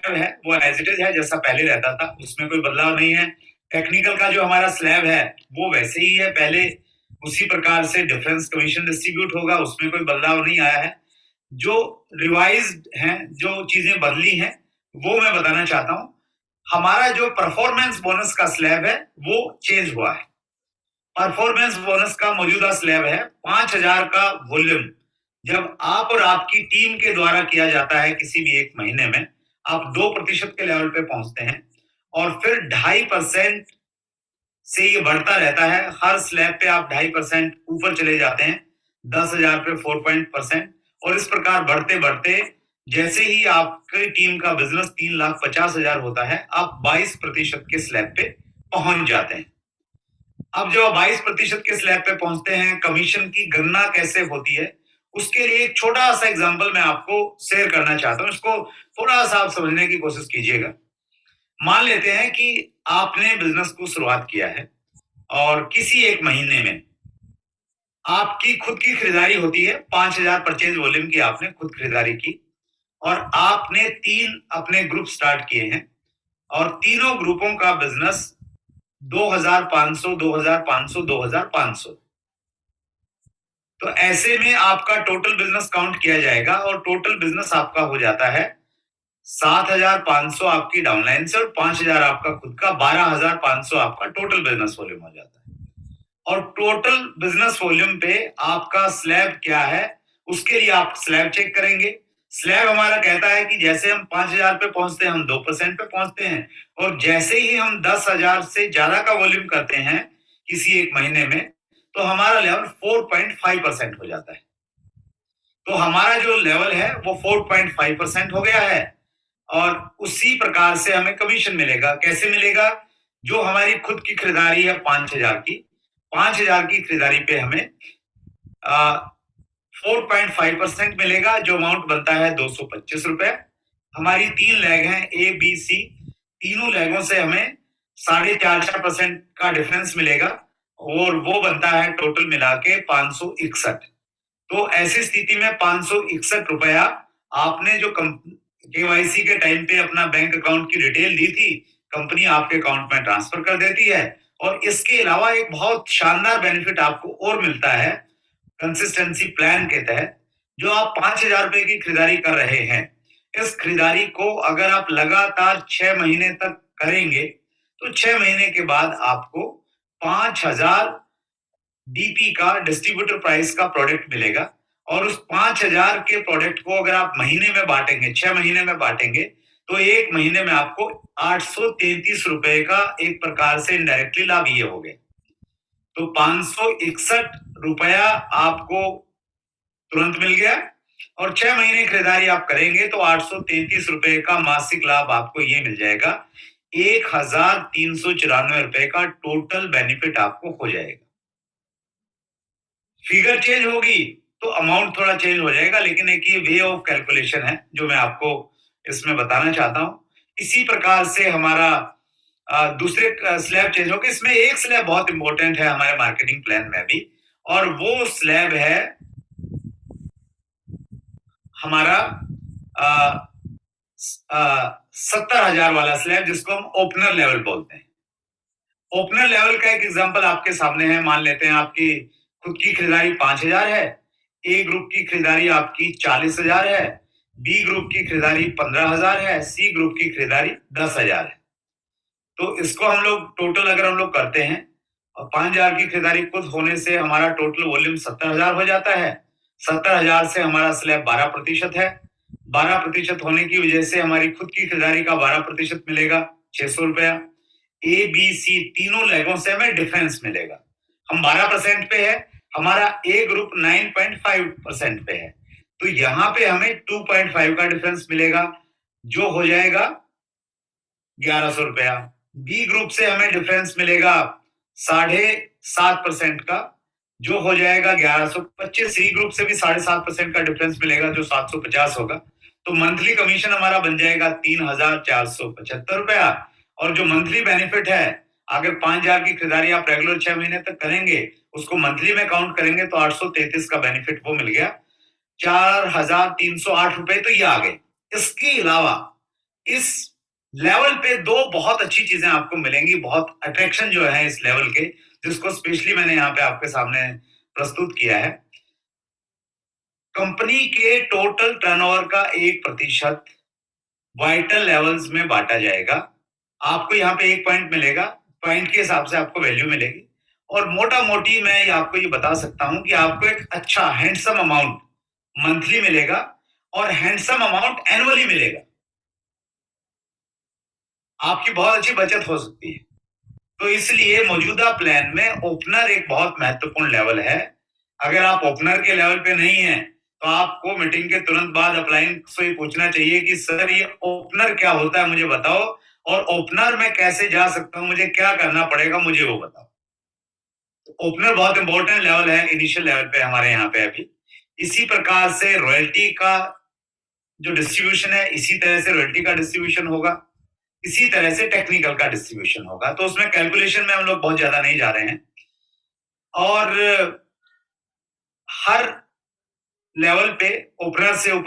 Slab है वो as it is है, जैसा पहले रहता था, उसमें कोई बदलाव नहीं है। टेक्निकल का जो हमारा स्लैब है वो वैसे ही है, पहले उसी प्रकार से डिफरेंस कमीशन डिस्ट्रीब्यूट होगा, उसमें कोई बदलाव नहीं आया है। जो रिवाइज्ड हैं, जो चीजें बदली हैं, वो मैं बताना चाहता हूं। हमारा जो परफॉर्मेंस बोनस का स्लैब है वो चेंज हुआ है। परफॉर्मेंस बोनस का मौजूदा स्लैब है 5,000 का वॉल्यूम। जब आप और आपकी टीम के द्वारा किया जाता है किसी भी एक महीने में, आप 2% के लेवल पे पहुंचते हैं और फिर 2.5% से ये बढ़ता रहता है। हर स्लैब पे आप 2.5% ऊपर चले जाते हैं, 10,000 पे 4% और इस प्रकार बढ़ते बढ़ते जैसे ही आपकी टीम का बिजनेस 3,50,000 होता है, आप 22% के स्लैब पे पहुंच जाते हैं। अब जब आप 22% के स्लैब पे पहुंचते हैं, कमीशन की गणना कैसे होती है, उसके लिए एक छोटा सा एग्जांपल मैं आपको शेयर करना चाहता हूं। इसको थोड़ा सा आप समझने की कोशिश कीजिएगा। मान लेते हैं कि आपने बिजनेस को शुरुआत किया है और किसी एक महीने में आपकी खुद की खरीदारी होती है, 5,000 परचेज वॉल्यूम की आपने खुद खरीदारी की और आपने 3 अपने ग्रुप स्टार्ट किए हैं और तीनों ग्रुपों का बिजनेस 2,500, 2,500, 2,500। तो ऐसे में आपका टोटल बिजनेस काउंट किया जाएगा और टोटल बिजनेस आपका हो जाता है 7,500 आपकी डाउनलाइन से और 5,000 आपका खुद का, 12,500 आपका टोटल बिजनेस वॉल्यूम हो जाता है। और टोटल बिजनेस वॉल्यूम पे आपका स्लैब क्या है, उसके लिए आप स्लैब चेक करेंगे। स्लैब हमारा कहता है कि जैसे हम 5,000 पे पहुंचते हैं, हम 2% पे पहुंचते हैं और जैसे ही हम 10,000 से ज्यादा का वॉल्यूम करते हैं किसी एक महीने में, तो हमारा लेवल 4.5% हो जाता है। तो हमारा जो लेवल है वो 4.5% हो गया है और उसी प्रकार से हमें कमीशन मिलेगा। कैसे मिलेगा? जो हमारी खुद की खरीदारी है 5,000 की, 5,000 की खरीदारी पे हमें 4.5% मिलेगा, जो अमाउंट बनता है 225 रुपए। हमारी 3 लेग हैं, ए बी सी, तीनों लेगों से हमें 4.5% का डिफरेंस मिलेगा और वो बनता है टोटल मिला के 561। तो ऐसी स्थिति में 561 रुपया आपने जो केवाईसी के टाइम पे अपना बैंक अकाउंट की डिटेल दी थी, कंपनी आपके अकाउंट में ट्रांसफर कर देती है। और इसके अलावा एक बहुत शानदार बेनिफिट आपको और मिलता है कंसिस्टेंसी प्लान के तहत। जो आप 5,000 रुपए की खरीदारी कर रहे हैं, इस खरीदारी को अगर आप लगातार 6 महीने तक करेंगे, तो 6 महीने के बाद आपको 5,000 डीपी का डिस्ट्रीब्यूटर प्राइस का प्रोडक्ट मिलेगा। और उस 5,000 के प्रोडक्ट को अगर आप महीने में बांटेंगे, 6 महीने में बांटेंगे, तो एक महीने में आपको 833 रुपए का एक प्रकार से इनडायरेक्टली लाभ ये हो गए। तो 561 रुपया आपको तुरंत मिल गया और 6 महीने खरीदारी आप करेंगे तो 833 रुपए का मासिक लाभ आपको ये मिल जाएगा। 1,394 रुपए का टोटल बेनिफिट आपको हो जाएगा। फिगर चेंज होगी तो अमाउंट थोड़ा चेंज हो जाएगा, लेकिन एक ये वे ऑफ कैलकुलेशन है जो मैं आपको इसमें बताना चाहता हूं। इसी प्रकार से हमारा दूसरे स्लैब चेंज होगा। इसमें एक स्लैब बहुत इंपॉर्टेंट है हमारे मार्केटिंग प्लान में भी, और वो स्लैब है हमारा 70,000 वाला स्लैब, जिसको हम ओपनर लेवल बोलते हैं। ओपनर लेवल का एक एग्जांपल आपके सामने है। मान लेते हैं आपकी खुद की खरीदारी 5,000 है, ए ग्रुप की खरीदारी आपकी 40,000 है, बी ग्रुप की खरीदारी 15,000 है, सी ग्रुप की खरीदारी 10,000 है। तो इसको हम लोग टोटल अगर हम लोग करते हैं और 5,000 की खरीदारी खुद होने से हमारा टोटल वॉल्यूम 70,000 हो जाता है। 70,000 से हमारा स्लैब 12% है। 12% होने की वजह से हमारी खुद की खरीदारी का 12% मिलेगा, 600 रुपया। ए बी सी तीनों लेगों से हमें डिफरेंस मिलेगा। हम 12% पे है, हमारा ए ग्रुप 9.5% पे है, तो यहां पे हमें 2.5 का डिफरेंस मिलेगा, जो हो जाएगा 1,100 रुपया। बी ग्रुप से हमें डिफरेंस मिलेगा 7.5% का, जो हो जाएगा 1,125। सी ग्रुप से भी 7.5% का डिफरेंस मिलेगा, जो 750 होगा। तो मंथली कमीशन हमारा बन जाएगा 3,475 रुपया। और जो मंथली बेनिफिट है, अगर 5,000 की खरीदारी आप रेगुलर 6 महीने तक करेंगे, उसको मंथली में काउंट करेंगे तो 833 का बेनिफिट वो मिल गया। 4,308 रुपए तो ये आ गए। इसके अलावा इस लेवल पे दो बहुत अच्छी चीजें आपको मिलेंगी, बहुत अट्रैक्शन जो है इस लेवल के, जिसको स्पेशली मैंने यहाँ पे आपके सामने प्रस्तुत किया है। कंपनी के टोटल टर्नओवर का 1% वाइटल लेवल्स में बांटा जाएगा। आपको यहाँ पे 1 पॉइंट मिलेगा, पॉइंट के हिसाब से आपको वैल्यू मिलेगी। और मोटा-मोटी मैं आपको ये बता सकता हूँ कि आपको एक अच्छा हैंडसम अमाउंट मंथली मिलेगा और हैंडसम अमाउंट एनुअली मिलेगा। आपकी बहुत अच्छी बचत हो सकती है। तो इसलिए मौजूदा प्लान में ओपनर एक बहुत महत्वपूर्ण लेवल है। अगर आप ओपनर के लेवल पे नहीं हैं, तो आपको मीटिंग के तुरंत बाद अपलाइन से पूछना चाहिए कि सर ये ओपनर क्या होता है मुझे बताओ, और ओपनर में कैसे जा सकता हूँ, मुझे क्या करना पड़ेगा मुझे वो बताओ। ओपनर बहुत इंपॉर्टेंट लेवल है इनिशियल लेवल पे हमारे यहाँ पे अभी। इसी प्रकार से रॉयल्टी का जो डिस्ट्रीब्यूशन है, इसी तरह से रॉयल्टी का डिस्ट्रीब्यूशन होगा, इसी तरह से टेक्निकल का डिस्ट्रीब्यूशन होगा। तो उसमें कैलकुलेशन में हम लोग बहुत ज्यादा नहीं जा रहे हैं। और हर लेवल पे ओपनर से ऊपर